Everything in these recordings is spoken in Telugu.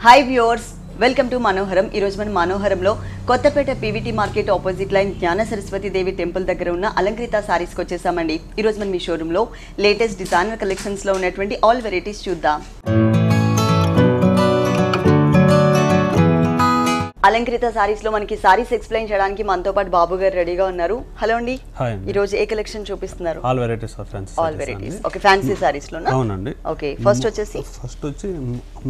హాయ్ వ్యూవర్స్, వెల్కమ్ టు మనోహరం. ఈ రోజు మనం మనోహరంలో Kothapeta PVT market opposite line Gnana Saraswati దేవి టెంపుల్ దగ్గర ఉన్న అలంకృత సారీస్కి వచ్చేసామండి. ఈ రోజు మనం ఈ షోరూంలో లేటెస్ట్ డిజైనర్ కలెక్షన్స్ లో ఉన్నటువంటి ఆల్ వెరైటీస్ చూద్దాం. అలంకృత సారీస్ లో మనకి సారీస్ ఎక్స్ప్లెయిన్ చేయడానికి మనతో పాటు బాబు గారు రెడీగా ఉన్నారు. హలో అండి. ఈ రోజు ఏ కలెక్షన్ చూపిస్తున్నారు? All varieties of fancy. All varieties. Okay, fancy saris లోనా? అవునండి. ఓకే, ఫస్ట్ వచ్చి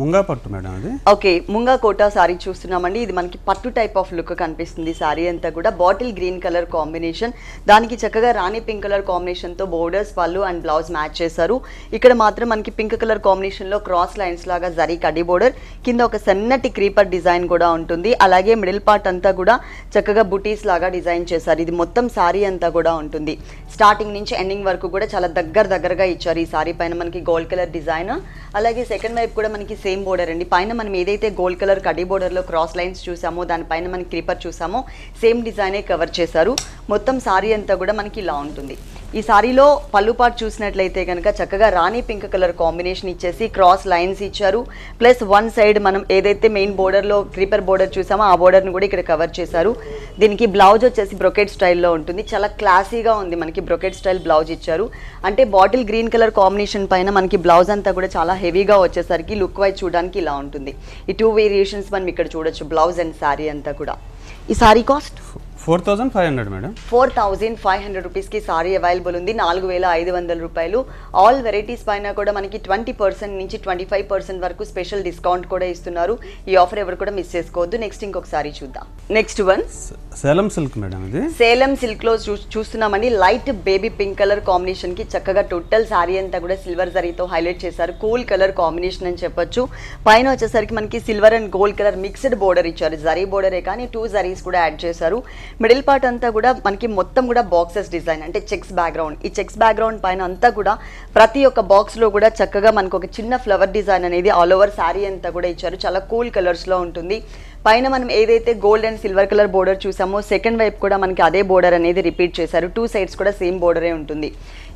ముంగా పట్టు మేడం అది. ఓకే, ముంగా కోటా సారీ చూస్తున్నామండి. ఇది మనకి పట్టు టైప్ ఆఫ్ లుక్ కనిపిస్తుంది. సారీ అంతా కూడా బాటిల్ గ్రీన్ కలర్ కాంబినేషన్, దానికి చక్కగా రాణి పింక్ కలర్ కాంబినేషన్ తో బోర్డర్స్, పళ్ళు అండ్ బ్లౌజ్ మ్యాచ్ చేశారు. ఇక్కడ మాత్రం మనకి పింక్ కలర్ కాంబినేషన్ లో క్రాస్ లైన్స్ లాగా జరీ కడ్డీ బోర్డర్, కింద ఒక సన్నటి క్రీపర్ డిజైన్ కూడా ఉంటుంది. అలాగే మిడిల్ పార్ట్ అంతా కూడా చక్కగా బుటీస్ లాగా డిజైన్ చేశారు. ఇది మొత్తం సారీ అంతా కూడా ఉంటుంది. స్టార్టింగ్ నుంచి ఎండింగ్ వరకు కూడా చాలా దగ్గరగా ఇచ్చారు. ఈ సారీ పైన మనకి గోల్డ్ కలర్ డిజైన్, అలాగే సెకండ్ వైపు కూడా మనకి సేమ్ బోర్డర్ అండి. పైన మనం ఏదైతే గోల్డ్ కలర్ కడ్డీ బోర్డర్ లో క్రాస్ లైన్స్ చూసామో, దానిపైన మనకి క్రీపర్ చూసామో, సేమ్ డిజైనే కవర్ చేశారు. మొత్తం సారీ అంతా కూడా మనకి ఇలా ఉంటుంది. ఈ సారీలో పళ్ళు పార్ట్ చూసినట్లయితే కనుక చక్కగా రాణి పింక్ కలర్ కాంబినేషన్ ఇచ్చేసి క్రాస్ లైన్స్ ఇచ్చారు. ప్లస్ వన్ సైడ్ మనం ఏదైతే మెయిన్ బోర్డర్లో క్రీపర్ బోర్డర్ చూసామో ఆ బోర్డర్ని కూడా ఇక్కడ కవర్ చేశారు. దీనికి బ్లౌజ్ వచ్చేసి బ్రొకెట్ స్టైల్లో ఉంటుంది. చాలా క్లాసీగా ఉంది. మనకి బ్రొకెట్ స్టైల్ బ్లౌజ్ ఇచ్చారు. అంటే బాటిల్ గ్రీన్ కలర్ కాంబినేషన్ పైన మనకి బ్లౌజ్ అంతా కూడా చాలా హెవీగా వచ్చేసరికి లుక్ వైజ్ చూడడానికి ఇలా ఉంటుంది. ఈ టూ వేరియేషన్స్ మనం ఇక్కడ చూడొచ్చు, బ్లౌజ్ అండ్ శారీ అంతా కూడా. ఈ సారీ కాస్ట్ 4500 మేడం. 4500 రూపీస్కి సారీ అవైలబుల్ ఉంది. 4500 రూపాయలు. ఆల్ వెరైటీస్ పైన కూడా మనకి 20% నుంచి 25% వరకు స్పెషల్ డిస్కౌంట్ కూడా ఇస్తున్నారు. ఈ ఆఫర్ ఎవరు కూడా మిస్ చేసుకోవద్దు. నెక్స్ట్ ఇంకొక సారీ చూద్దాం. Next one Salem silk madam. ఇది సేలం సిల్క్ లో చూస్తున్నామండి. Light baby pink colour combination కి చక్కగా టోటల్ సారీ అంతా కూడా సిల్వర్ జరీతో హైలైట్ చేశారు. కూల్ కలర్ కాంబినేషన్ అని చెప్పొచ్చు. పైన వచ్చేసరికి మనకి silver and gold colour mixed border ఇచ్చారు. జరీ బోర్డరే కానీ 2 జరీస్ కూడా యాడ్ చేశారు. మిడిల్ పార్ట్ అంతా కూడా మనకి మొత్తం కూడా బాక్సెస్ డిజైన్, అంటే చెక్స్ బ్యాక్గ్రౌండ్. ఈ చెక్స్ బ్యాక్గ్రౌండ్ పైన అంతా కూడా ప్రతి ఒక్క బాక్స్ లో కూడా చక్కగా మనకు ఒక చిన్న ఫ్లవర్ డిజైన్ అనేది ఆల్ ఓవర్ శారీ అంతా కూడా ఇచ్చారు. చాలా కూల్ కలర్స్ లో ఉంటుంది. పైన మనం ఏదైతే gold and silver colour border చూసామో, సెకండ్ వైపు కూడా మనకి అదే బోర్డర్ అనేది రిపీట్ చేశారు. 2 సైడ్స్ కూడా సేమ్ బోర్డరే ఉంటుంది.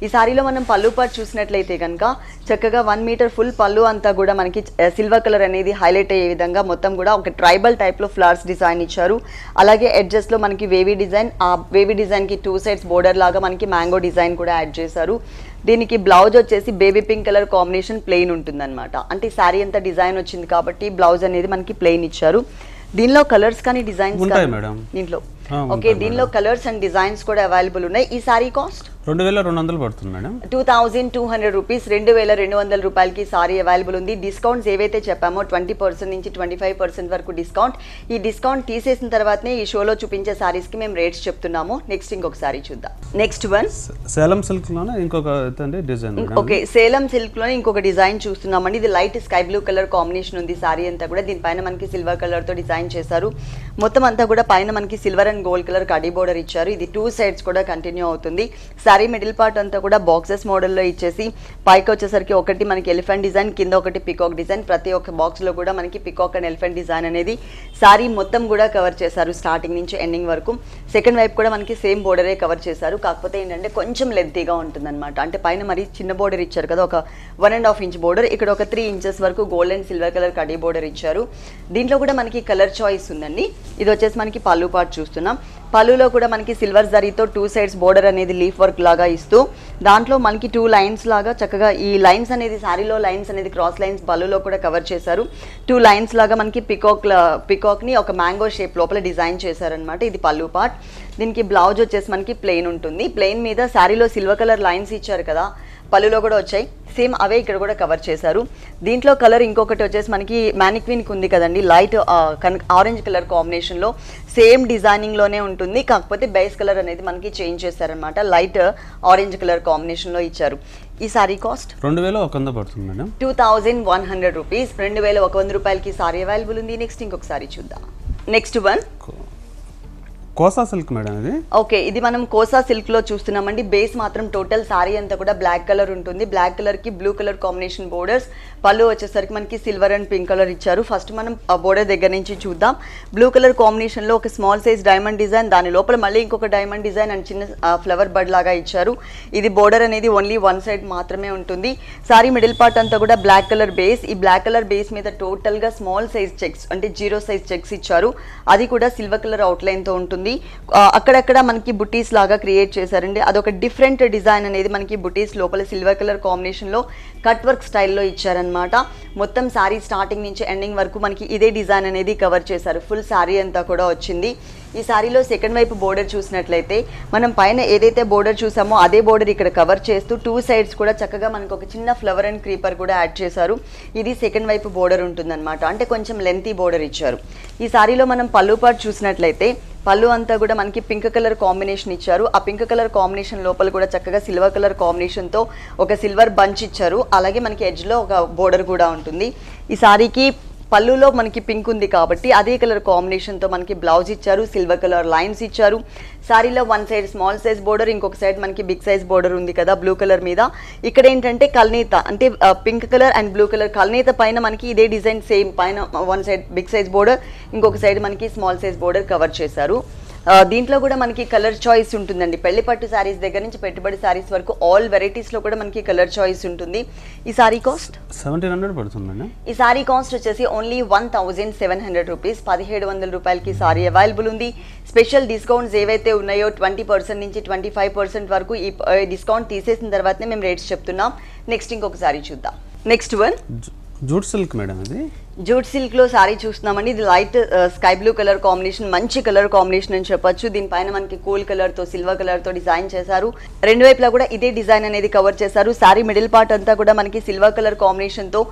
ఈ సారీలో మనం పళ్ళు పార్ట్ చూసినట్లయితే కనుక చక్కగా 1 మీటర్ ఫుల్ పళ్ళు అంతా కూడా మనకి సిల్వర్ కలర్ అనేది హైలైట్ అయ్యే విధంగా మొత్తం కూడా ఒక ట్రైబల్ టైప్లో ఫ్లవర్స్ డిజైన్ ఇచ్చారు. అలాగే ఎడ్జెస్లో మనకి వేవీ డిజైన్, ఆ వేవీ డిజైన్కి 2 సైడ్స్ బోర్డర్ లాగా మనకి మ్యాంగో డిజైన్ కూడా యాడ్ చేశారు. దీనికి బ్లౌజ్ వచ్చేసి baby pink colour combination plain ఉంటుందన్నమాట. అంటే శారీ అంతా డిజైన్ వచ్చింది కాబట్టి బ్లౌజ్ అనేది మనకి ప్లెయిన్ ఇచ్చారు. దీనిలో కలర్స్ కానీ డిజైన్స్ దీంట్లో ఓకే, దీనిలో కలర్స్ అండ్ డిజైన్స్ కూడా అవైలబుల్ ఉన్నాయి. ఈ సారీ కాస్ట్ 2200 పడుతుంది మేడం. 2200 రూపీస్. 2200 రూపాయలకి సారీ అవైలబుల్ ఉంది. డిస్కౌంట్స్ ఏవైతే చెప్పామో 20% నుంచి 25% వరకు డిస్కౌంట్. ఈ డిస్కౌంట్ తీసేసిన తర్వాతనే ఈ షోలో చూపించే సారీస్ కి మేము రేట్స్ చెప్తున్నాము. నెక్స్ట్ ఇంకొక సారీ చూద్దాం. నెక్స్ట్ వన్ సేలం సిల్క్ లోనే ఇంకొక డిజైన్. ఓకే, సేలం సిల్క్ లోనే ఇంకొక డిజైన్ చూస్తున్నామండి. ఇది light sky blue colour combination ఉంది సారీ అంతా కూడా. దీనిపైన మనకి సిల్వర్ కలర్ తో డిజైన్ చేశారు. మొత్తం అంతా కూడా పైన మనకి silver and gold colour khadi border ఇచ్చారు. ఇది 2 సైడ్స్ కూడా కంటిన్యూ అవుతుంది. సారీ మిడిల్ పార్ట్ అంతా కూడా బాక్సెస్ మోడల్లో ఇచ్చేసి పైకి వచ్చేసరికి ఒకటి మనకి ఎలిఫెంట్ డిజైన్, కింద ఒకటి పికాక్ డిజైన్. ప్రతి ఒక్క బాక్స్ లో కూడా మనకి పికాక్ అండ్ ఎలిఫెంట్ డిజైన్ అనేది సారీ మొత్తం కూడా కవర్ చేశారు స్టార్టింగ్ నుంచి ఎండింగ్ వరకు. సెకండ్ వైపు కూడా మనకి సేమ్ బోర్డరే కవర్ చేశారు. కాకపోతే ఏంటంటే కొంచెం లెంతీగా ఉంటుంది అనమాట. అంటే పైన మరి చిన్న బోర్డర్ ఇచ్చారు కదా, ఒక 1.5 ఇంచ్ బోర్డర్. ఇక్కడ ఒక 3 ఇంచెస్ వరకు gold and silver colour khadi border ఇచ్చారు. దీంట్లో కూడా మనకి కలర్ చాయిస్ ఉందండి. ఇది వచ్చేసి మనకి పళ్ళు పార్ట్ చూస్తున్నాం. పళ్ళులో కూడా మనకి సిల్వర్ జరీతో 2 సైడ్స్ బోర్డర్ అనేది లీఫ్ వర్క్ లాగా ఇస్తూ, దాంట్లో మనకి 2 లైన్స్ లాగా చక్కగా ఈ లైన్స్ అనేది శారీలో లైన్స్ అనేది క్రాస్ లైన్స్ పళ్ళులో కూడా కవర్ చేశారు. 2 లైన్స్ లాగా మనకి పికాక్ ని ఒక మ్యాంగో షేప్ లోపల డిజైన్ చేశారనమాట. ఇది పళ్ళు పార్ట్. దీనికి బ్లౌజ్ వచ్చేసి మనకి ప్లెయిన్ ఉంటుంది. ప్లెయిన్ మీద శారీలో సిల్వర్ కలర్ లైన్స్ ఇచ్చారు కదా, పళ్ళులో కూడా వచ్చాయి. సేమ్ అవే ఇక్కడ కూడా కవర్ చేశారు. దీంట్లో కలర్ ఇంకొకటి వచ్చేసి మనకి మ్యానిక్విన్కి ఉంది కదండి, లైట్ ఆరెంజ్ కలర్ కాంబినేషన్లో సేమ్ డిజైనింగ్లోనే ఉంటుంది. కాకపోతే బేస్ కలర్ అనేది మనకి చేంజ్ చేశారనమాట. లైట్ ఆరెంజ్ కలర్ కాంబినేషన్లో ఇచ్చారు. ఈ సారీ కాస్ట్ 2100 పడుతుంది మేడం. 2100 రూపీస్. 2100 రూపాయలకి సారీ అవైలబుల్ ఉంది. నెక్స్ట్ ఇంకొక సారీ చూద్దాం. Next one Kosa silk madam ఇది. ఓకే, ఇది మనం కోసా సిల్క్ లో చూస్తున్నామండి. బేస్ మాత్రం టోటల్ సారీ అంతా కూడా బ్లాక్ కలర్ ఉంటుంది. బ్లాక్ కలర్ కి బ్లూ కలర్ కాంబినేషన్ బోర్డర్స్. పళ్ళు వచ్చేసరికి మనకి సిల్వర్ అండ్ పింక్ కలర్ ఇచ్చారు. ఫస్ట్ మనం బోర్డర్ దగ్గర నుంచి చూద్దాం. బ్లూ కలర్ కాంబినేషన్ లో ఒక స్మాల్ సైజ్ డైమండ్ డిజైన్, దాని లోపల మళ్ళీ ఇంకొక డైమండ్ డిజైన్ అండ్ చిన్న ఫ్లవర్ బర్డ్ లాగా ఇచ్చారు. ఇది బోర్డర్ అనేది ఓన్లీ వన్ సైడ్ మాత్రమే ఉంటుంది. సారీ మిడిల్ పార్ట్ అంతా కూడా బ్లాక్ కలర్ బేస్. ఈ బ్లాక్ కలర్ బేస్ మీద టోటల్ గా స్మాల్ సైజ్ చెక్స్ అంటే 0 సైజ్ చెక్స్ ఇచ్చారు. అది కూడా సిల్వర్ కలర్ అవుట్లైన్ తో ఉంటుంది. అక్కడక్కడ మనకి బుటీస్ లాగా క్రియేట్ చేశారండి. అదొక డిఫరెంట్ డిజైన్ అనేది మనకి బుటీస్ లోపల సిల్వర్ కలర్ కాంబినేషన్ లో కట్ వర్క్ స్టైల్లో ఇచ్చారనమాట. మొత్తం శారీ స్టార్టింగ్ నుంచి ఎండింగ్ వరకు మనకి ఇదే డిజైన్ అనేది కవర్ చేశారు. ఫుల్ శారీ అంతా కూడా వచ్చింది. ఈ శారీలో సెకండ్ వైపు బోర్డర్ చూసినట్లయితే మనం పైన ఏదైతే బోర్డర్ చూసామో అదే బోర్డర్ ఇక్కడ కవర్ చేస్తూ 2 సైడ్స్ కూడా చక్కగా మనకు ఒక చిన్న ఫ్లవర్ అండ్ క్రీపర్ కూడా యాడ్ చేశారు. ఇది సెకండ్ వైపు బోర్డర్ ఉంటుందన్నమాట. అంటే కొంచెం లెంతీ బోర్డర్ ఇచ్చారు. ఈ శారీలో మనం పళ్ళు పార్ట్ చూసినట్లయితే పళ్ళు అంతా కూడా మనకి పింక్ కలర్ కాంబినేషన్ ఇచ్చారు. ఆ పింక్ కలర్ కాంబినేషన్ లోపల కూడా చక్కగా సిల్వర్ కలర్ కాంబినేషన్తో ఒక సిల్వర్ బంచ్ ఇచ్చారు. అలాగే మనకి ఎడ్జ్లో ఒక బోర్డర్ కూడా ఉంటుంది. ఈ శారీకి పళ్ళులో మనకి పింక్ ఉంది కాబట్టి అదే కలర్ కాంబినేషన్తో మనకి బ్లౌజ్ ఇచ్చారు. సిల్వర్ కలర్ లైన్స్ ఇచ్చారు. శారీలో one side small size border, ఇంకొక సైడ్ మనకి బిగ్ సైజ్ బోర్డర్ ఉంది కదా బ్లూ కలర్ మీద. ఇక్కడ ఏంటంటే కల్నేత అంటే pink colour and blue colour కల్నేత పైన మనకి ఇదే డిజైన్ సేమ్ పైన one side big size border, ఇంకొక సైడ్ మనకి స్మాల్ సైజ్ బోర్డర్ కవర్ చేశారు. దీంట్లో కూడా మనకి కలర్ చాయిస్ ఉంటుందండి. పెళ్లి పట్టు శారీస్ దగ్గర నుంచి పెట్టుబడి శారీస్ వరకు ఆల్ వెరైటీస్లో కూడా మనకి కలర్ చాయిస్ ఉంటుంది. ఈ శారీ కాస్ట్ 1700 పడుతుందండి. ఈ శారీ కాస్ట్ వచ్చేసి ఓన్లీ 1700 రూపీస్. 1700 రూపాయలకి శారీ అవైలబుల్ ఉంది. స్పెషల్ డిస్కౌంట్స్ ఏవైతే ఉన్నాయో 20% నుంచి 25% వరకు ఈ డిస్కౌంట్ తీసేసిన తర్వాతనే మేము రేట్స్ చెప్తున్నాం. నెక్స్ట్ ఇంకొక శారీ చూద్దాం. Next one jute silk madam ఇది. జూట్ సిల్క్ లో సారీ చూస్తున్నామండి. ఇది light sky blue colour combination, మంచి కలర్ కాంబినేషన్ అని చెప్పొచ్చు. దీనిపైన మనకి కూల్ కలర్ తో సిల్వర్ కలర్ తో డిజైన్ చేశారు. రెండు వైపులా కూడా ఇదే డిజైన్ అనేది కవర్ చేశారు. సారీ మిడిల్ పార్ట్ అంతా కూడా మనకి సిల్వర్ కలర్ కాంబినేషన్ తో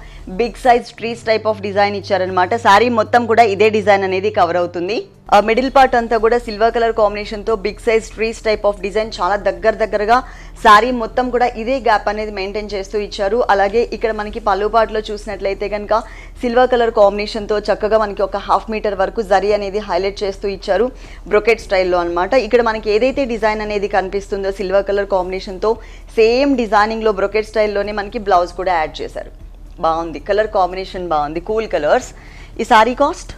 big size trees type of design ఇచ్చారనమాట. సారీ మొత్తం కూడా ఇదే డిజైన్ అనేది కవర్ అవుతుంది. మిడిల్ పార్ట్ అంతా కూడా సిల్వర్ కలర్ కాంబినేషన్ తో big size trees type of design చాలా దగ్గరగా సారీ మొత్తం కూడా ఇదే గ్యాప్ అనేది మెయింటైన్ చేస్తూ ఇచ్చారు. అలాగే ఇక్కడ మనకి పళ్ళు పార్ట్ లో చూసినట్లయితే కనుక సిల్వర్ కలర్ కాంబినేషన్ తో చక్కగా మనకి ఒక 1/2 మీటర్ వరకు జరీ అనేది హైలైట్ చేస్తూ ఇచ్చారు బ్రొకెట్ స్టైల్లో అనమాట. ఇక్కడ మనకి ఏదైతే డిజైన్ అనేది కనిపిస్తుందో సిల్వర్ కలర్ కాంబినేషన్ తో సేమ్ డిజైనింగ్ లో బ్రొకెట్ స్టైల్లోనే మనకి బ్లౌజ్ కూడా యాడ్ చేశారు. బాగుంది, కలర్ కాంబినేషన్ బాగుంది, కూల్ కలర్స్. ఈ సారీ కాస్ట్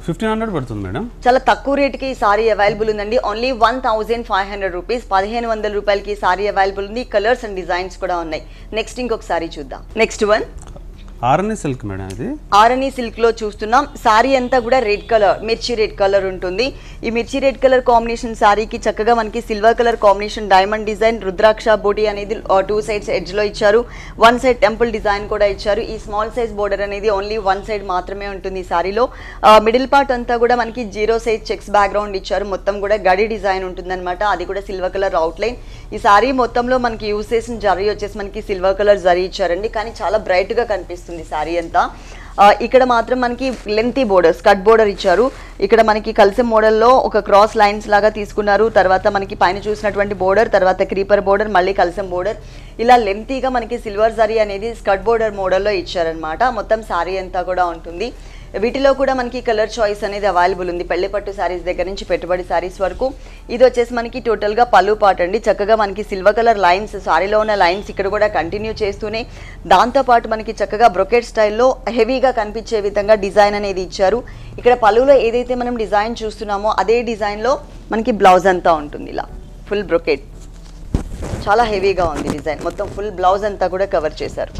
1500 పడుతుంది మేడం. చాలా తక్కువ రేట్కి ఈ సారీ అవైలబుల్ ఉందండి. Only 1500 rupees. 1500 రూపాయలకి ఈ సారీ అవైలబుల్ ఉంది. కలర్స్ అండ్ డిజైన్స్ కూడా ఉన్నాయి. నెక్స్ట్ ఇంకొక సారీ చూద్దాం. నెక్స్ట్ వన్ ఆరణి సిల్క్ మేడం ఇది. ఆరణి సిల్క్ లో చూస్తున్నాం. సారీ అంతా కూడా రెడ్ కలర్, మిర్చి రెడ్ కలర్ ఉంటుంది. ఈ మిర్చి రెడ్ కలర్ కాంబినేషన్ సారీకి చక్కగా మనకి silver colour combination diamond design, rudraksha బూటీ అనేది 2 సైడ్స్ ఎడ్జ్ లో ఇచ్చారు. 1 సైడ్ టెంపుల్ డిజైన్ కూడా ఇచ్చారు. ఈ స్మాల్ సైజ్ బోర్డర్ అనేది ఓన్లీ 1 సైడ్ మాత్రమే ఉంటుంది ఈ సారీలో. మిడిల్ పార్ట్ అంతా కూడా మనకి 0 సైజ్ చెక్స్ బ్యాక్గ్రౌండ్ ఇచ్చారు. మొత్తం కూడా గడి డిజైన్ ఉంటుందన్నమాట. అది కూడా సిల్వర్ కలర్ అవుట్లైన్. ఈ సారీ మొత్తంలో మనకి యూజ్ చేసిన జరీ వచ్చేసి మనకి సిల్వర్ కలర్ జరీ ఇచ్చారండి. కానీ చాలా బ్రైట్ గా కనిపిస్తుంది సారీ అంతా. ఇక్కడ మాత్రం మనకి లెంతీ బోర్డర్, స్కర్ట్ బోర్డర్ ఇచ్చారు. ఇక్కడ మనకి కల్సెం మోడల్లో ఒక క్రాస్ లైన్స్ లాగా తీసుకున్నారు. తర్వాత మనకి పైన చూసినటువంటి బోర్డర్, తర్వాత క్రీపర్ బోర్డర్, మళ్ళీ కల్సెం బోర్డర్, ఇలా లెంతీగా మనకి సిల్వర్ జరీ అనేది స్కర్ట్ బోర్డర్ మోడల్లో ఇచ్చారనమాట. మొత్తం సారీ అంతా కూడా ఉంటుంది. వీటిలో కూడా మనకి కలర్ చాయిస్ అనేది అవైలబుల్ ఉంది. పెళ్లి పట్టు శారీస్ దగ్గర నుంచి పెట్టుబడి శారీస్ వరకు. ఇది వచ్చేసి మనకి టోటల్గా పళ్ళు పార్ట్ అండి. చక్కగా మనకి సిల్వర్ కలర్ లైన్స్, సారీలో ఉన్న లైన్స్ ఇక్కడ కూడా కంటిన్యూ చేస్తూనే దాంతోపాటు మనకి చక్కగా బ్రొకెట్ స్టైల్లో హెవీగా కనిపించే విధంగా డిజైన్ అనేది ఇచ్చారు. ఇక్కడ పళ్ళులో ఏదైతే మనం డిజైన్ చూస్తున్నామో అదే డిజైన్లో మనకి బ్లౌజ్ అంతా ఉంటుంది. ఇలా ఫుల్ బ్రొకెట్, చాలా హెవీగా ఉంది డిజైన్. మొత్తం ఫుల్ బ్లౌజ్ అంతా కూడా కవర్ చేశారు.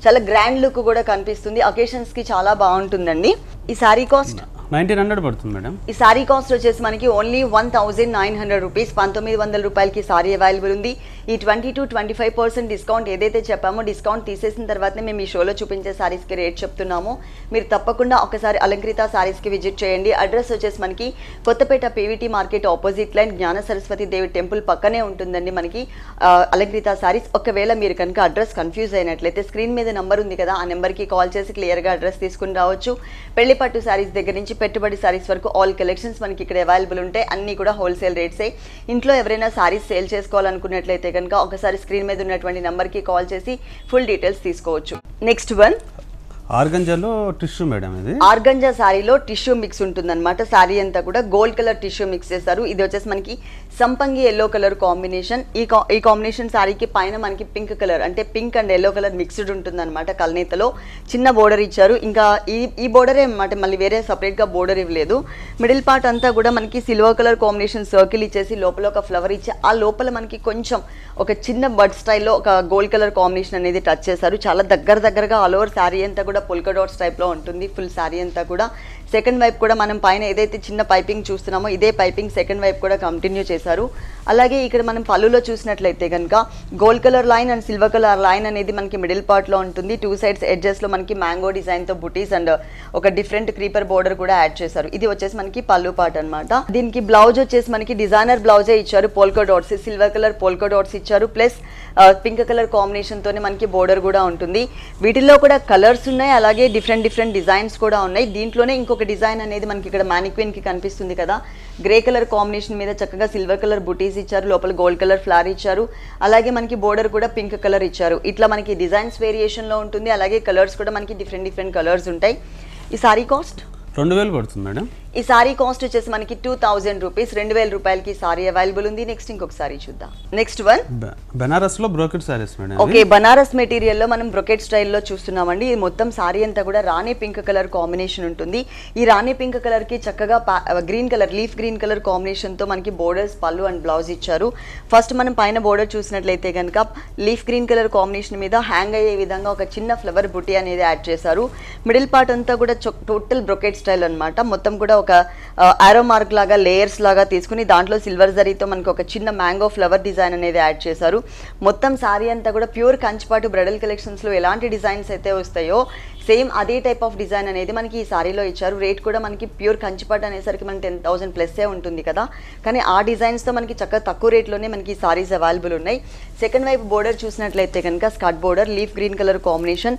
చాలా గ్రాండ్ లుక్ కూడా కనిపిస్తుంది. అకేషన్స్ కి చాలా బాగుంటుందండి. ఈ సారీ కాస్ట్ 1900 పడుతుంది మేడం. ఈ సారీ కాస్ట్ వచ్చేసి మనకి ఓన్లీ 1900 రూపీస్. 1900 రూపాయలకి సారీ అవైలబుల్ ఉంది. ఈ 20-25% డిస్కౌంట్ ఏదైతే చెప్పామో డిస్కౌంట్ తీసేసిన తర్వాతనే మేము ఈ షోలో చూపించే సారీస్కి రేట్ చెప్తున్నాము. మీరు తప్పకుండా ఒకసారి అలంకృత సారీస్కి విజిట్ చేయండి. అడ్రస్ వచ్చేసి మనకి Kothapet PVT market opposite line Gnana Saraswati దేవి టెంపుల్ పక్కనే ఉంటుందండి మనకి అలంకృత సారీస్. ఒకవేళ మీరు కనుక అడ్రస్ కన్ఫ్యూజ్ అయినట్లయితే స్క్రీన్ మీద నెంబర్ ఉంది కదా, ఆ నెంబర్కి కాల్ చేసి క్లియర్గా అడ్రస్ తీసుకుని రావచ్చు. పెళ్లి పట్టు సారీస్ దగ్గర నుంచి పెట్టుబడి సారీస్ వరకు ఆల్ కలెక్షన్స్ మనకి ఇక్కడ అవైలబుల్ ఉంటాయి. అన్నీ కూడా హోల్సేల్ రేట్సే. ఇంట్లో ఎవరైనా సారీస్ సేల్ చేసుకోవాలనుకున్నట్లయితే కనుక ఒకసారి స్క్రీన్ మీద ఉన్నటువంటి నెంబర్కి కాల్ చేసి ఫుల్ డీటెయిల్స్ తీసుకోవచ్చు. నెక్స్ట్ వన్ ఆర్గంజాలో టిష్యూ మేడం ఇది. ఆర్గంజా శారీలో టిష్యూ మిక్స్ ఉంటుందన్నమాట. శారీ అంతా కూడా గోల్డ్ కలర్ టిష్యూ మిక్స్ చేస్తారు. ఇది వచ్చేసి మనకి సంపంగి ఎల్లో కలర్ కాంబినేషన్. ఈ కాంబినేషన్ శారీకి పైన మనకి పింక్ కలర్ అంటే pink and yellow colour mixed ఉంటుందన్నమాట. కల్నేతలో చిన్న బోర్డర్ ఇచ్చారు. ఇంకా ఈ బోర్డరే అన్నమాట, మళ్ళీ వేరే సపరేట్గా బోర్డర్ ఇవ్వలేదు. మిడిల్ పార్ట్ అంతా కూడా మనకి సిల్వర్ కలర్ కాంబినేషన్ సర్కిల్ ఇచ్చేసి లోపల ఒక ఫ్లవర్ ఇచ్చి ఆ లోపల మనకి కొంచెం ఒక చిన్న బడ్ స్టైల్లో ఒక గోల్డ్ కలర్ కాంబినేషన్ అనేది టచ్ చేశారు. చాలా దగ్గరగా ఆల్ ఓవర్ శారీ అంతా కూడా పొల్కా డాట్స్ టైప్లో ఉంటుంది. ఫుల్ శారీ అంతా కూడా సెకండ్ వైపు కూడా మనం పైన ఏదైతే చిన్న పైపింగ్ చూస్తున్నామో ఇదే పైపింగ్ సెకండ్ వైపు కూడా కంటిన్యూ చేశారు. అలాగే ఇక్కడ మనం పళ్ళులో చూసినట్లయితే కనుక gold colour line and silver colour line అనేది మనకి మిడిల్ పార్ట్లో ఉంటుంది. 2 సైడ్స్ ఎడ్జెస్లో మనకి మ్యాంగో డిజైన్తో బుటీస్ అండ్ ఒక డిఫరెంట్ క్రీపర్ బోర్డర్ కూడా యాడ్ చేశారు. ఇది వచ్చేసి మనకి పళ్ళు పార్ట్ అనమాట. దీనికి బ్లౌజ్ వచ్చేసి మనకి డిజైనర్ బ్లౌజే ఇచ్చారు. Polka dots, silver colour polka dots ఇచ్చారు. ప్లస్ పింక్ కలర్ కాంబినేషన్తోనే మనకి బోర్డర్ కూడా ఉంటుంది. వీటిల్లో కూడా కలర్స్ ఉన్నాయి, అలాగే డిఫరెంట్ డిజైన్స్ కూడా ఉన్నాయి. దీంట్లోనే ఇంకొక డిజైన్ అనేది మనకి ఇక్కడ మ్యానిక్విన్ కి కనిపిస్తుంది కదా, గ్రే కలర్ కాంబినేషన్ మీద చక్కగా సిల్వర్ కలర్ బుటీస్ ఇచ్చారు. లోపల గోల్డ్ కలర్ ఫ్లవర్ ఇచ్చారు. అలాగే మనకి బోర్డర్ కూడా పింక్ కలర్ ఇచ్చారు. ఇట్లా మనకి డిజైన్స్ వేరియేషన్ లో ఉంటుంది. అలాగే కలర్స్ కూడా మనకి డిఫరెంట్ కలర్స్ ఉంటాయి. ఈ సారీ కాస్ట్ 2000 పడుతుంది మేడం. ఈ సారీ కాస్ట్ వచ్చేసి మనకి 2000 రూపీస్, 2000 రూపాయలకి సారీ అవైలబుల్ ఉంది. నెక్స్ట్ ఇంకొక సారీ చూద్దాం. నెక్స్ట్ వన్ బనారస్ లో brocade saris madam. Okay, Banaras material లో మనం బ్రొకెట్ స్టైల్లో చూస్తున్నామండి. ఈ మొత్తం సారీ అంతా కూడా రాణి పింక్ కలర్ కాంబినేషన్ ఉంటుంది. ఈ రాణి పింక్ కలర్ కి చక్కగా green colour, leaf green colour combination తో మనకి బోర్డర్స్, పళ్ళు అండ్ బ్లౌజ్ ఇచ్చారు. ఫస్ట్ మనం పైన బోర్డర్ చూసినట్లయితే కనుక లీఫ్ గ్రీన్ కలర్ కాంబినేషన్ మీద హ్యాంగ్ అయ్యే విధంగా ఒక చిన్న ఫ్లవర్ బుటీ అనేది యాడ్ చేశారు. మిడిల్ పార్ట్ అంతా కూడా టోటల్ బ్రొకెట్ స్టైల్ అన్నమాట. మొత్తం కూడా ఒక ఆరో మార్క్ లాగా లేయర్స్ లాగా తీసుకుని దాంట్లో సిల్వర్ జరీతో మనకి ఒక చిన్న మ్యాంగో ఫ్లవర్ డిజైన్ అనేది యాడ్ చేశారు. మొత్తం సారీ అంతా కూడా ప్యూర్ కంచిపాటు బ్రైడల్ కలెక్షన్స్ లో ఎలాంటి డిజైన్స్ అయితే వస్తాయో సేమ్ అదే టైప్ ఆఫ్ డిజైన్ అనేది మనకి ఈ సారీలో ఇచ్చారు. రేట్ కూడా మనకి ప్యూర్ కంచిపాటు అనేసరికి మనకి 10,000 ప్లస్సే ఉంటుంది కదా, కానీ ఆ డిజైన్స్తో మనకి చక్కగా తక్కువ రేట్లోనే మనకి సారీస్ అవైలబుల్ ఉన్నాయి. సెకండ్ వైపు బోర్డర్ చూసినట్లయితే కనుక skirt border, leaf green colour combination.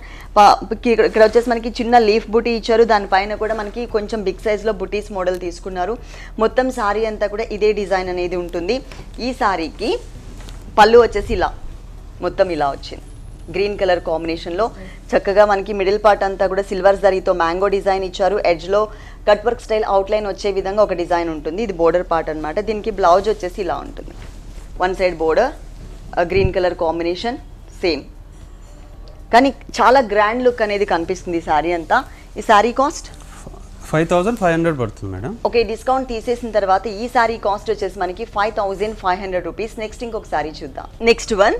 ఇక్కడ వచ్చేసి మనకి చిన్న లీఫ్ బుటీ ఇచ్చారు. దానిపైన కూడా మనకి కొంచెం బిగ్ సైజ్లో బుటీస్ మోడల్ తీసుకున్నారు. మొత్తం సారీ అంతా కూడా ఇదే డిజైన్ అనేది ఉంటుంది. ఈ సారీకి పళ్ళు వచ్చేసి ఇలా మొత్తం ఇలా వచ్చింది. గ్రీన్ కలర్ కాంబినేషన్లో చక్కగా మనకి మిడిల్ పార్ట్ అంతా కూడా సిల్వర్ జరీతో మ్యాంగో డిజైన్ ఇచ్చారు. ఎడ్జ్లో కట్ వర్క్ స్టైల్ అవుట్లైన్ వచ్చే విధంగా ఒక డిజైన్ ఉంటుంది. ఇది బోర్డర్ పార్ట్ అనమాట. దీనికి బ్లౌజ్ వచ్చేసి ఇలా ఉంటుంది. One side border, green colour combination same, కానీ చాలా గ్రాండ్ లుక్ అనేది కనిపిస్తుంది ఈ సారీ అంతా. ఈ సారీ కాస్ట్ 5500 పడుతుంది మేడం. ఓకే, డిస్కౌంట్ తీసేసిన తర్వాత ఈ సారీ కాస్ట్ వచ్చేసి మనకి 5500 రూపీస్. నెక్స్ట్ ఇంకొక సారీ చూద్దాం. Next one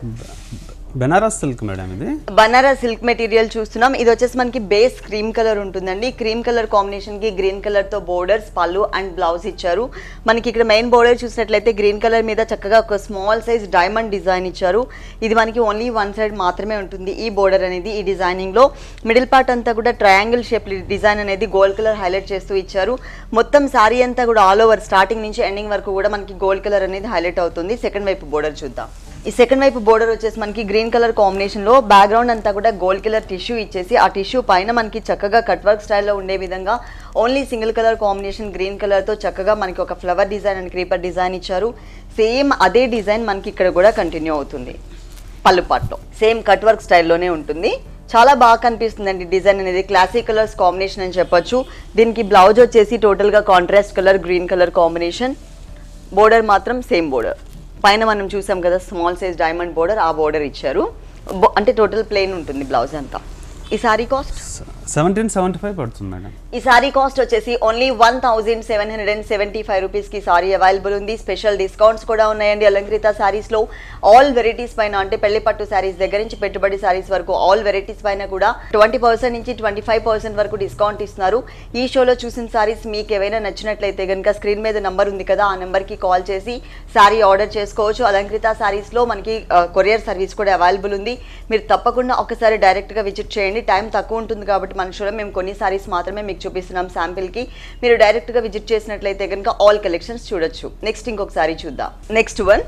Banaras silk madam. ఇది బనారస్ సిల్క్ మెటీరియల్ చూస్తున్నాం. ఇది వచ్చేసి మనకి బేస్ క్రీమ్ కలర్ ఉంటుందండి. క్రీమ్ కలర్ కాంబినేషన్ కి గ్రీన్ కలర్ తో బోర్డర్స్, పళ్ళు అండ్ బ్లౌజ్ ఇచ్చారు. మనకి ఇక్కడ మెయిన్ బోర్డర్ చూసినట్లయితే గ్రీన్ కలర్ మీద చక్కగా ఒక స్మాల్ సైజ్ డైమండ్ డిజైన్ ఇచ్చారు. ఇది మనకి ఓన్లీ వన్ సైడ్ మాత్రమే ఉంటుంది ఈ బోర్డర్ అనేది. ఈ డిజైనింగ్ లో మిడిల్ పార్ట్ అంతా కూడా ట్రయాంగిల్ షేప్ డిజైన్ అనేది గోల్డ్ కలర్ హైలైట్ చేస్తూ ఇచ్చారు. మొత్తం సారీ అంతా కూడా ఆల్ ఓవర్ స్టార్టింగ్ నుంచి ఎండింగ్ వరకు కూడా మనకి గోల్డ్ కలర్ అనేది హైలైట్ అవుతుంది. సెకండ్ వైపు బోర్డర్ చూద్దాం. ఈ సెకండ్ వైపు బోర్డర్ వచ్చేసి మనకి గ్రీన్ కలర్ కాంబినేషన్ లో బ్యాక్గ్రౌండ్ అంతా కూడా గోల్డ్ కలర్ టిష్యూ ఇచ్చేసి ఆ టిష్యూ పైన మనకి చక్కగా కట్ వర్క్ స్టైల్లో ఉండే విధంగా only single colour combination green colour తో చక్కగా మనకి ఒక flower design and creeper design ఇచ్చారు. సేమ్ అదే డిజైన్ మనకి ఇక్కడ కూడా కంటిన్యూ అవుతుంది. పళ్ళు పార్ట్లో సేమ్ కట్ వర్క్ స్టైల్లోనే ఉంటుంది. చాలా బాగా కనిపిస్తుందండి డిజైన్ అనేది. క్లాసిక్ కలర్స్ కాంబినేషన్ అని చెప్పొచ్చు. దీనికి బ్లౌజ్ వచ్చేసి టోటల్ గా contrast colour green colour combination. Border మాత్రం సేమ్ బోర్డర్. పైన మనం చూసాం కదా స్మాల్ సైజ్ డైమండ్ బోర్డర్, ఆ బోర్డర్ ఇచ్చారు. అంటే టోటల్ ప్లెయిన్ ఉంటుంది బ్లౌజ్ అంతా. ఈ సారీ కాస్ట్ 1775 పడుతుంది మేడం. ఈ సారీ కాస్ట్ వచ్చేసి ఓన్లీ 1775 రూపీస్ కి సారీ అవైలబుల్ ఉంది. స్పెషల్ డిస్కౌంట్స్ కూడా ఉన్నాయండి అలంకృత సారీస్ లో. ఆల్ వెరైటీస్ పైన అంటే పెళ్లి పట్టు సారీస్ దగ్గర నుంచి పెట్టుబడి సారీస్ వరకు ఆల్ వెరైటీస్ పైన కూడా 20% నుంచి 25% వరకు డిస్కౌంట్ ఇస్తున్నారు. ఈ షోలో చూసిన సారీస్ మీకు ఏవైనా నచ్చినట్లయితే కనుక స్క్రీన్ మీద నంబర్ ఉంది కదా, ఆ నెంబర్ కి కాల్ చేసి సారీ ఆర్డర్ చేసుకోవచ్చు. అలంకృత సారీస్ లో మనకి కొరియర్ సర్వీస్ కూడా అవైలబుల్ ఉంది. మీరు తప్పకుండా ఒకసారి డైరెక్ట్ గా విజిట్ చేయండి. టైం తక్కువ ఉంటుంది కాబట్టి మన షోలో మేము కొన్ని సారీస్ మాత్రమే మీకు చూపిస్తున్నాం శాంపిల్ కి. మీరు డైరెక్ట్ గా విజిట్ చేసినట్లయితే కనుక ఆల్ కలెక్షన్స్ చూడొచ్చు. నెక్స్ట్ ఇంకొక సారీ చూద్దాం. Next one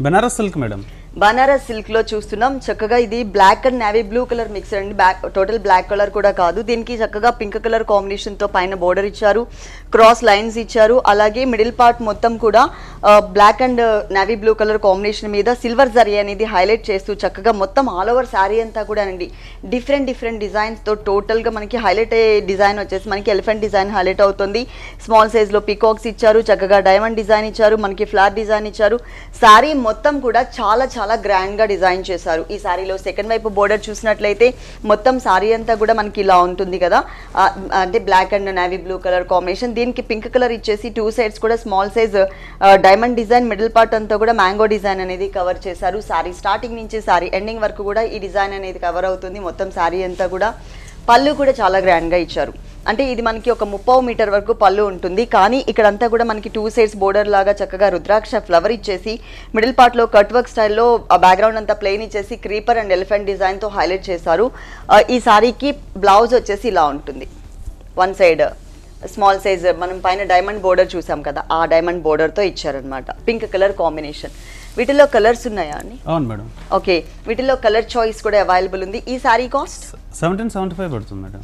Banaras silk madam. Banaras silk లో చూస్తున్నాం. చక్కగా ఇది black and navy blue colour mix అండి. టోటల్ బ్లాక్ కలర్ కూడా కాదు, దీనికి చక్కగా పింక్ కలర్ కాంబినేషన్ తో పైన బోర్డర్ ఇచ్చారు, క్రాస్ లైన్స్ ఇచ్చారు. అలాగే మిడిల్ పార్ట్ మొత్తం కూడా black and navy blue colour combination మీద సిల్వర్ జరీ అనేది హైలైట్ చేస్తూ చక్కగా మొత్తం ఆల్ ఓవర్ శారీ అంతా కూడా అండి డిఫరెంట్ డిజైన్స్ తో టోటల్ గా మనకి హైలైట్ అయ్యే డిజైన్ వచ్చేసి మనకి ఎలిఫెంట్ డిజైన్ హైలైట్ అవుతుంది. స్మాల్ సైజ్ లో పికాక్స్ ఇచ్చారు, చక్కగా డైమండ్ డిజైన్ ఇచ్చారు, మనకి ఫ్లవర్ డిజైన్ ఇచ్చారు. శారీ మొత్తం కూడా చాలా గ్రాండ్ గా డిజైన్ చేశారు. ఈ శారీలో సెకండ్ వైపు బోర్డర్ చూసినట్లయితే మొత్తం శారీ అంతా కూడా మనకి ఇలా ఉంటుంది కదా, అంటే black and navy blue colour combination. దీనికి పింక్ కలర్ ఇచ్చేసి 2 సైడ్స్ కూడా small size diamond design, middle part అంతా కూడా మ్యాంగో డిజైన్ అనేది కవర్ చేశారు. శారీ స్టార్టింగ్ నుంచి శారీ ఎండింగ్ వరకు కూడా ఈ డిజైన్ అనేది కవర్ అవుతుంది. మొత్తం శారీ అంతా కూడా పళ్ళు కూడా చాలా గ్రాండ్ గా ఇచ్చారు. అంటే ఇది మనకి ఒక 30 మీటర్ వరకు పళ్ళు ఉంటుంది. కానీ ఇక్కడంతా కూడా మనకి 2 సైడ్స్ బోర్డర్ లాగా చక్కగా రుద్రాక్ష ఫ్లవర్ ఇచ్చేసి మిడిల్ పార్ట్ లో కట్ వర్క్ స్టైల్లో బ్యాక్గ్రౌండ్ అంతా ప్లెయిన్ ఇచ్చేసి క్రీపర్ అండ్ ఎలిఫెంట్ డిజైన్ తో హైలైట్ చేశారు. ఈ సారీకి బ్లౌజ్ వచ్చేసి ఇలా ఉంటుంది. వన్ సైడ్ స్మాల్ సైజ్ మనం పైన డైమండ్ బోర్డర్ చూసాం కదా, ఆ డైమండ్ బోర్డర్ తో ఇచ్చారనమాట. Pink colour combination. వీటిలో కలర్స్ ఉన్నాయా అండి? అవును మేడం. ఓకే, వీటిలో కలర్ చాయిస్ కూడా అవైలబుల్ ఉంది. ఈ సారీ కాస్ట్ 1775 పడుతుంది మేడం.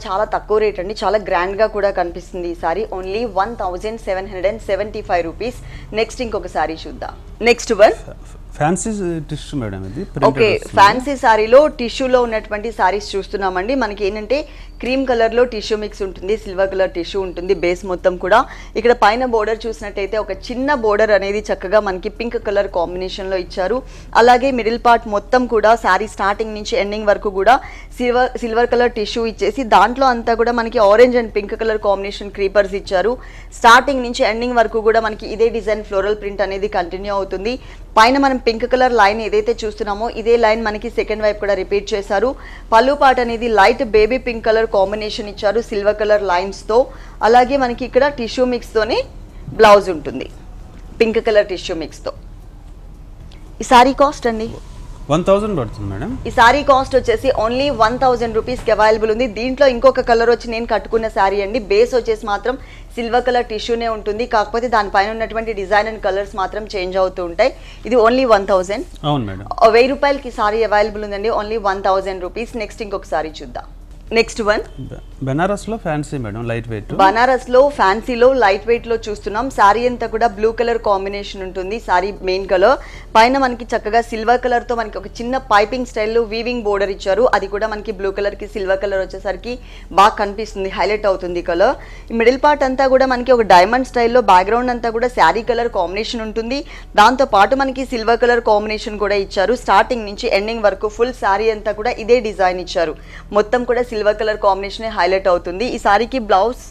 చాలా తక్కువ రేట్ అండి. చాలా గ్రాండ్ గా కూడా కనిపిస్తుంది ఈ సారీ. Only 1775 rupees. నెక్స్ట్ ఇంకొక సారీ చూద్దాం. Next one fancy tissue madam ఇది. ఓకే, ఫ్యాన్సీ సారీలో టిష్యూలో ఉన్నటువంటి సారీస్ చూస్తున్నామండి. మనకి ఏంటంటే క్రీమ్ కలర్ లో టిష్యూ మిక్స్ ఉంటుంది, సిల్వర్ కలర్ టిష్యూ ఉంటుంది బేస్ మొత్తం కూడా. ఇక్కడ పైన బోర్డర్ చూసినట్టయితే ఒక చిన్న బోర్డర్ అనేది చక్కగా మనకి పింక్ కలర్ కాంబినేషన్ లో ఇచ్చారు. అలాగే మిడిల్ పార్ట్ మొత్తం కూడా సారీ స్టార్టింగ్ నుంచి ఎండింగ్ వరకు కూడా సిల్వర్ కలర్ టిష్యూ ఇచ్చేసి దాంట్లో అంతా కూడా మనకి orange and pink colour combination creepers ఇచ్చారు. స్టార్టింగ్ నుంచి ఎండింగ్ వరకు కూడా మనకి ఇదే డిజైన్ ఫ్లోరల్ ప్రింట్ అనేది కంటిన్యూ అవుతుంది. పైన మనం పింక్ కలర్ లైన్ ఏదైతే చూస్తున్నామో ఇదే లైన్ మనకి సెకండ్ వైపు కూడా రిపీట్ చేశారు. పళ్ళు పార్ట్ అనేది light baby pink colour combination ఇచ్చారు సిల్వర్ కలర్ లైన్స్ తో. అలాగే మనకి ఇక్కడ టిష్యూ మిక్స్ తోనే బ్లౌజ్ ఉంటుంది, పింక్ కలర్ టిష్యూ మిక్స్ తో. ఈ సారీ కాస్ట్ అండి 1000 పడుతుంది మేడం. ఈ సారీ కాస్ట్ వచ్చేసి ఓన్లీ 1000 రూపీస్ కి అవైలబుల్ ఉంది. దీంట్లో ఇంకొక కలర్ వచ్చి నేను కట్టుకున్న సారీ అండి. బేస్ వచ్చేసి మాత్రం సిల్వర్ కలర్ టిష్యూనే ఉంటుంది, కాకపోతే దానిపైన ఉన్నటువంటి డిజైన్ అండ్ కలర్స్ మాత్రం చేంజ్ అవుతూ ఉంటాయి. ఇది ఓన్లీ 1000. అవును మేడం. 1000 రూపాయలకి సారీ అవైలబుల్ ఉందండి. Only 1000 rupees. నెక్స్ట్ ఇంకొక సారీ చూద్దాం. నెక్స్ట్ వన్ బనారస్ లో fancy madam, light weight. Banaras లో ఫ్యాన్సీలో లైట్ వెయిట్ లో చూస్తున్నాం. సారీ అంతా కూడా బ్లూ కలర్ కాంబినేషన్ ఉంటుంది. సారీ మెయిన్ కలర్ పైన మనకి చక్కగా సిల్వర్ కలర్ తో మనకి ఒక చిన్న పైపింగ్ స్టైల్లో వీవింగ్ బోర్డర్ ఇచ్చారు. అది కూడా మనకి బ్లూ కలర్ కి సిల్వర్ కలర్ వచ్చేసరికి బాగా కనిపిస్తుంది, హైలైట్ అవుతుంది కలర్. ఈ మిడిల్ పార్ట్ అంతా కూడా మనకి ఒక డైమండ్ స్టైల్లో బ్యాక్గ్రౌండ్ అంతా కూడా శారీ కలర్ కాంబినేషన్ ఉంటుంది. దాంతో పాటు మనకి సిల్వర్ కలర్ కాంబినేషన్ కూడా ఇచ్చారు. స్టార్టింగ్ నుంచి ఎండింగ్ వరకు ఫుల్ శారీ అంతా కూడా ఇదే డిజైన్ ఇచ్చారు. మొత్తం కూడా సిల్వర్ కలర్ కాంబినేషన్ హైలైట్ అవుతుంది. ఈ సారీకి బ్లౌజ్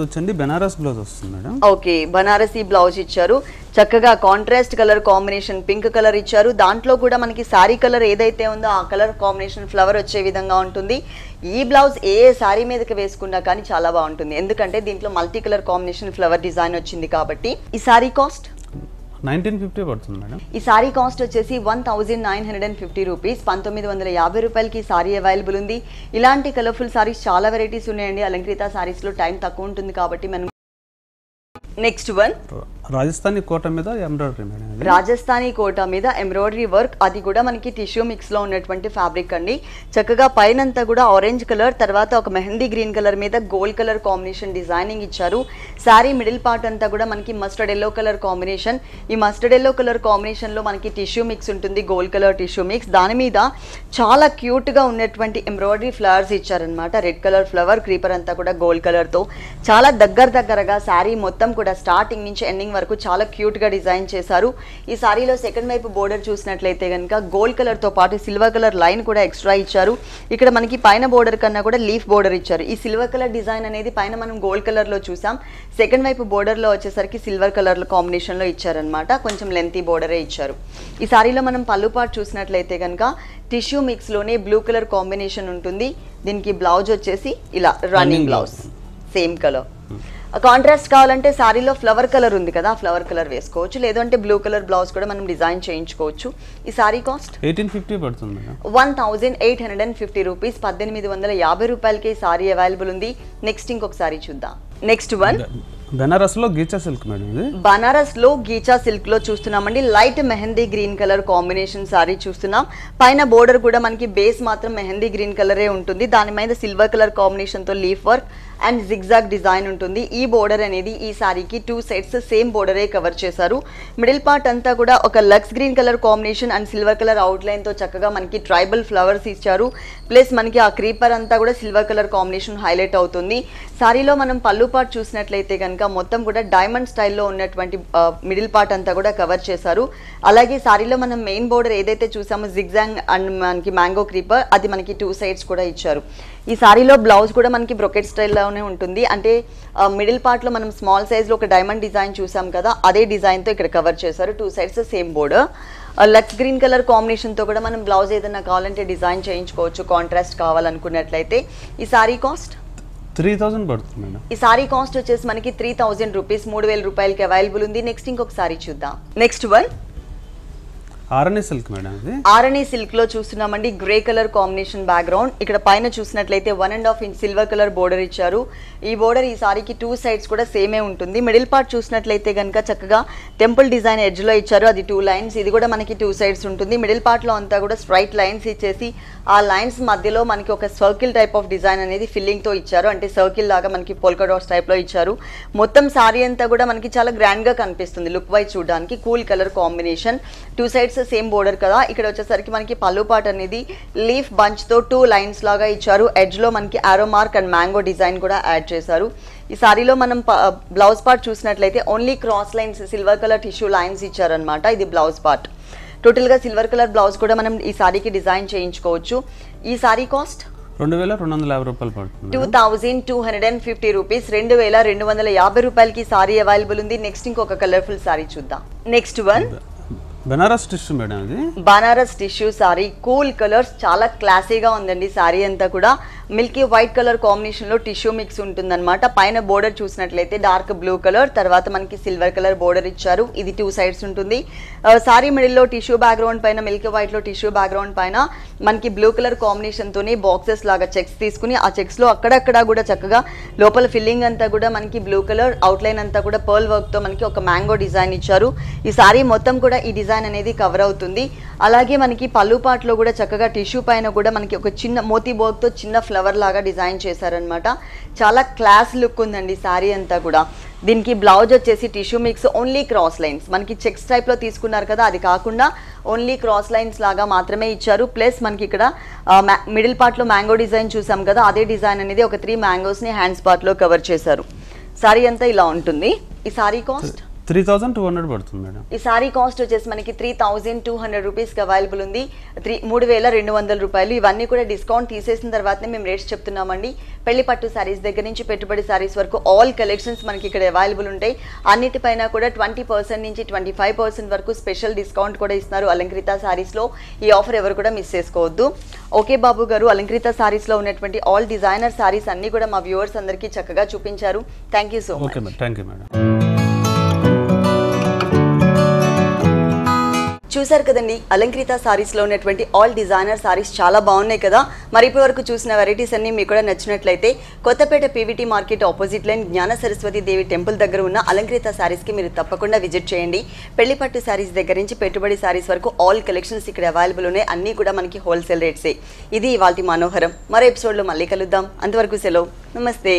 వచ్చండి బనారస్ బ్లౌజ్ వస్తుంది మేడం. ఓకే, బనారసీ బ్లౌజ్ ఇచ్చారు. చక్కగా contrast colour combination pink colour ఇచ్చారు. దాంట్లో కూడా మనకి సారీ కలర్ ఏదైతే ఉందో ఆ కలర్ కాంబినేషన్ ఫ్లవర్ వచ్చే విధంగా ఉంటుంది. ఈ బ్లౌజ్ ఏ సారీ మీదకి వేసుకున్నా కానీ చాలా బాగుంటుంది, ఎందుకంటే దీంట్లో multi colour combination flower design వచ్చింది కాబట్టి. ఈ సారీ కాస్ట్ 1950 పడుతుంది మేడం. ఈ సారీ కాస్ట్ వచ్చేసి 1950 రూపీస్. 1950 రూపాయలకి సారీ అవైలబుల్ ఉంది. ఇలాంటి కలర్ఫుల్ సారీస్ చాలా వెరైటీస్ ఉన్నాయండి. అలంకృత సారీస్ లో టైం తక్కువ ఉంటుంది కాబట్టి మనం నెక్స్ట్ వన్ రాజస్థానీ కోట మీద ఎంబ్రాయిడరీ మేడం. రాజస్థానీ కోట మీద ఎంబ్రాయిడరీ వర్క్, అది కూడా మనకి టిష్యూ మిక్స్ లో ఉన్నటువంటి ఫ్యాబ్రిక్ అండి. చక్కగా పైనంతా కూడా ఆరెంజ్ కలర్, తర్వాత ఒక మెహందీ గ్రీన్ కలర్ మీద గోల్డ్ కలర్ కాంబినేషన్ డిజైనింగ్ ఇచ్చారు. శారీ మిడిల్ పార్ట్ అంతా కూడా మనకి మస్టర్డ్ ఎల్లో కలర్ కాంబినేషన్. ఈ మస్టర్డ్ ఎల్లో కలర్ కాంబినేషన్ లో మనకి టిష్యూ మిక్స్ ఉంటుంది, గోల్డ్ కలర్ టిష్యూ మిక్స్. దాని మీద చాలా క్యూట్ గా ఉన్నటువంటి ఎంబ్రాయిడరీ ఫ్లవర్స్ ఇచ్చారనమాట. రెడ్ కలర్ ఫ్లవర్, క్రీపర్ అంతా కూడా గోల్డ్ కలర్ తో చాలా దగ్గరగా శారీ మొత్తం కూడా స్టార్టింగ్ నుంచి ఎండింగ్ వరకు చాలా క్యూట్ గా డిజైన్ చేశారు. ఈ సారీలో సెకండ్ వైపు బోర్డర్ చూసినట్లయితే కనుక గోల్డ్ కలర్ తో పాటు సిల్వర్ కలర్ లైన్ కూడా ఎక్స్ట్రా ఇచ్చారు. ఇక్కడ మనకి పైన బోర్డర్ కన్నా కూడా లీఫ్ బోర్డర్ ఇచ్చారు. ఈ సిల్వర్ కలర్ డిజైన్ అనేది పైన మనం గోల్డ్ కలర్ లో చూసాం, సెకండ్ వైపు బోర్డర్ లో వచ్చేసరికి సిల్వర్ కలర్ కాంబినేషన్ లో ఇచ్చారనమాట. కొంచెం లెంతీ బోర్డరే ఇచ్చారు. ఈ సారీలో మనం పళ్ళు పార్ట్ చూసినట్లయితే కనుక టిష్యూ మిక్స్ లోనే బ్లూ కలర్ కాంబినేషన్ ఉంటుంది. దీనికి బ్లౌజ్ వచ్చేసి ఇలా running blouse same colour. Contrast కావాలంటే సారీలో ఫ్లవర్ కలర్ ఉంది కదా, ఆ ఫ్లవర్ కలర్ వేసుకోవచ్చు, లేదంటే బ్లూ కలర్ బ్లౌజ్ కూడా మనం డిజైన్ చేయించుకోవచ్చు. ఈ సారీ కాస్ట్ 1850 పడుతుంది. 1850 రూపీస్. 1850 రూపాయలకి సారీ అవైలబుల్ ఉంది. నెక్స్ట్ ఇంకొక సారీ చూద్దాం. నెక్స్ట్ వన్ బెనారస్లో గీచా సిల్క్ మేడం ఇది. బనారస్లో గీచా సిల్క్లో చూస్తున్నామండి. Light mehndi green colour combination sari చూస్తున్నాం. పైన బోర్డర్ కూడా మనకి బేస్ మాత్రం మెహందీ గ్రీన్ కలరే ఉంటుంది. దాని మీద సిల్వర్ కలర్ కాంబినేషన్తో leaf work and zigzag design ఉంటుంది. ఈ బోర్డర్ అనేది ఈ సారీకి 2 సైడ్స్ సేమ్ బోర్డరే కవర్ చేశారు. మిడిల్ పార్ట్ అంతా కూడా ఒక lux green colour combination and silver colour అవుట్లైన్తో చక్కగా మనకి ట్రైబల్ ఫ్లవర్స్ ఇచ్చారు. ప్లస్ మనకి ఆ క్రీపర్ అంతా కూడా సిల్వర్ కలర్ కాంబినేషన్ హైలైట్ అవుతుంది. సారీలో మనం పళ్ళు పార్ట్ చూసినట్లయితే కనుక మొత్తం కూడా డైమండ్ స్టైల్లో ఉన్నటువంటి మిడిల్ పార్ట్ అంతా కూడా కవర్ చేశారు. అలాగే సారీలో మనం మెయిన్ బోర్డర్ ఏదైతే చూసామో జిగ్జాగ్ అండ్ మనకి మ్యాంగో క్రీపర్ అది మనకి 2 సైడ్స్ కూడా ఇచ్చారు. ఈ సారీలో బ్లౌజ్ కూడా మనకి బ్రొకెట్ స్టైల్లోనే ఉంటుంది. అంటే మిడిల్ పార్ట్లో మనం స్మాల్ సైజ్లో ఒక డైమండ్ డిజైన్ చూసాం కదా, అదే డిజైన్తో ఇక్కడ కవర్ చేశారు. 2 సైడ్స్ సేమ్ బోర్డర్. లక్స్ గ్రీన్ కలర్ కాంబినేషన్తో కూడా మనం బ్లౌజ్ ఏదైనా కావాలంటే డిజైన్ చేయించుకోవచ్చు కాంట్రాస్ట్ కావాలనుకున్నట్లయితే. ఈ సారీ కాస్ట్ 3000 పడుతుంది మేడం. ఈ సారీ కాస్ట్ వచ్చేసి మనకి 3000 రూపీస్, 3000 రూపాయలకి అవైలబుల్ ఉంది. నెక్స్ట్ ఇంకొక సారీ చూద్దాం. నెక్స్ట్ వన్ ఆరణి సిల్క్ మేడం ఇది. ఆరణి సిల్క్ లో చూస్తున్నామండి. Grey colour combination background. ఇక్కడ పైన చూసినట్లయితే 1.5 ఇంచ్ సిల్వర్ కలర్ బోర్డర్ ఇచ్చారు. ఈ బోర్డర్ ఈ సారీకి 2 సైడ్స్ కూడా సేమే ఉంటుంది. మిడిల్ పార్ట్ చూసినట్లయితే కనుక చక్కగా టెంపుల్ డిజైన్ ఎడ్జ్ లో ఇచ్చారు. అది 2 లైన్స్. ఇది కూడా మనకి 2 సైడ్స్ ఉంటుంది. మిడిల్ పార్ట్ లో అంతా కూడా స్ట్రైట్ లైన్స్ ఇచ్చేసి ఆ లైన్స్ మధ్యలో మనకి ఒక సర్కిల్ టైప్ ఆఫ్ డిజైన్ అనేది ఫిల్లింగ్ తో ఇచ్చారు. అంటే సర్కిల్ లాగా మనకి పోల్కా డాట్స్ టైప్ లో ఇచ్చారు. మొత్తం సారీ అంతా కూడా మనకి చాలా గ్రాండ్ గా కనిపిస్తుంది లుక్ వైజ్ చూడడానికి. Cool colour combination. 2 sides same border కదా. ఇక్కడ వచ్చేసరికి మనకి పళ్ళు పార్ట్ అనేది లీఫ్ బంచ్ తో 2 లైన్స్ లాగా ఇచ్చారు. ఎడ్జ్ లో మనకి ఆరో మార్క్ అండ్ మ్యాంగో డిజైన్ కూడా యాడ్ చేశారు. ఈ సారీలో మనం బ్లౌజ్ పార్ట్ చూసినట్లయితే only cross lines silver colour tissue lines ఇచ్చారనమాట. ఇది బ్లౌజ్ పార్ట్. టోటల్ గా సిల్వర్ కలర్ బ్లౌజ్ కూడా మనం ఈ సారీకి డిజైన్ చేయించుకోవచ్చు. ఈ సారీ కాస్ట్ 2250 రూపాయలు పడుతుంది. 2250 రూపీస్, 2250 రూపాయలకి సారీ అవైలబుల్ ఉంది. నెక్స్ట్ ఇంకొక కలర్ఫుల్ సారీ చూద్దాం. Next one Banaras tissue madam ఇది. Banaras tissue sari. Cool colours, చాలా క్లాసీగా ఉందండి సారీ అంతా కూడా. మిల్కీ వైట్ కలర్ కాంబినేషన్ లో టిష్యూ మిక్స్ ఉంటుందన్నమాట. పైన బోర్డర్ చూసినట్లయితే డార్క్ బ్లూ కలర్, తర్వాత మనకి సిల్వర్ కలర్ బోర్డర్ ఇచ్చారు. ఇది 2 సైడ్స్ ఉంటుంది. సారీ మిడిల్ లో టిష్యూ బ్యాక్గ్రౌండ్ పైన, మిల్కీ వైట్ లో టిష్యూ బ్యాక్గ్రౌండ్ పైన మనకి బ్లూ కలర్ కాంబినేషన్ తోని బాక్సెస్ లాగా చెక్స్ తీసుకుని ఆ చెక్స్ లో అక్కడక్కడ కూడా చక్కగా లోపల ఫిల్లింగ్ అంతా కూడా మనకి బ్లూ కలర్, అవుట్లైన్ అంతా కూడా పర్ల్ వర్క్ తో మనకి ఒక మ్యాంగో డిజైన్ ఇచ్చారు. ఈ సారీ మొత్తం కూడా ఈ డిజైన్ అనేది కవర్ అవుతుంది. అలాగే మనకి పళ్ళు పార్ట్ లో కూడా చక్కగా టిష్యూ పైన కూడా మనకి ఒక చిన్న మోతీ వర్క్ తో చిన్న ఫ్లవర్ లాగా డిజైన్ చేశారనమాట. చాలా క్లాస్ లుక్ ఉందండి సారీ అంతా కూడా. దీనికి బ్లౌజ్ వచ్చేసి tissue mix, only cross lines. మనకి చెక్స్ టైప్ లో తీసుకున్నారు కదా, అది కాకుండా ఓన్లీ క్రాస్ లైన్స్ లాగా మాత్రమే ఇచ్చారు. ప్లస్ మనకి ఇక్కడ మిడిల్ పార్ట్ లో మ్యాంగో డిజైన్ చూసాం కదా, అదే డిజైన్ అనేది ఒక 3 మ్యాంగోస్ ని హ్యాండ్స్ పార్ట్ లో కవర్ చేశారు. సారీ అంతా ఇలా ఉంటుంది. ఈ సారీ కాస్ట్ 3200 పడుతుంది మేడం. ఈ సారీ కాస్ట్ వచ్చేసి మనకి 3200 రూపీస్కి అవైలబుల్ ఉంది. 3200 రూపాయలు. ఇవన్నీ కూడా డిస్కౌంట్ తీసేసిన తర్వాతనే మేము రేట్స్ చెప్తున్నామండి. పెళ్లి పట్టు సారీస్ దగ్గర నుంచి పెట్టుబడి సారీస్ వరకు ఆల్ కలెక్షన్స్ మనకి ఇక్కడ అవైలబుల్ ఉంటాయి. అన్నిటిపైన కూడా 20% నుంచి 25% వరకు స్పెషల్ డిస్కౌంట్ కూడా ఇస్తున్నారు అలంకృత సారీస్లో. ఈ ఆఫర్ ఎవరు కూడా మిస్ చేసుకోవద్దు. ఓకే బాబు గారు, అలంకృత సారీస్లో ఉన్నటువంటి ఆల్ డిజైనర్ సారీస్ అన్ని కూడా మా వ్యూవర్స్ అందరికీ చక్కగా చూపించారు. Thank you so much. Okay madam, thank you madam. చూసారు కదండి, అలంకృత సారీస్లో ఉన్నటువంటి ఆల్ డిజైనర్ సారీస్ చాలా బాగున్నాయి కదా. మరి ఇప్పటి వరకు చూసిన వెరైటీస్ అన్ని మీకు కూడా నచ్చినట్లయితే Kothapet PVT market opposite line Gnana Saraswati దేవి టెంపుల్ దగ్గర ఉన్న అలంకృత సారీస్కి మీరు తప్పకుండా విజిట్ చేయండి. పెళ్లి పట్టు సారీస్ దగ్గర నుంచి పెట్టుబడి సారీస్ వరకు ఆల్ కలెక్షన్స్ ఇక్కడ అవైలబుల్ ఉన్నాయి. అన్నీ కూడా మనకి హోల్సేల్ రేట్సే. ఇది ఇవాల్టి మనోహరం. మరో ఎపిసోడ్లో మళ్ళీ కలుద్దాం. అంతవరకు సెలవు. నమస్తే.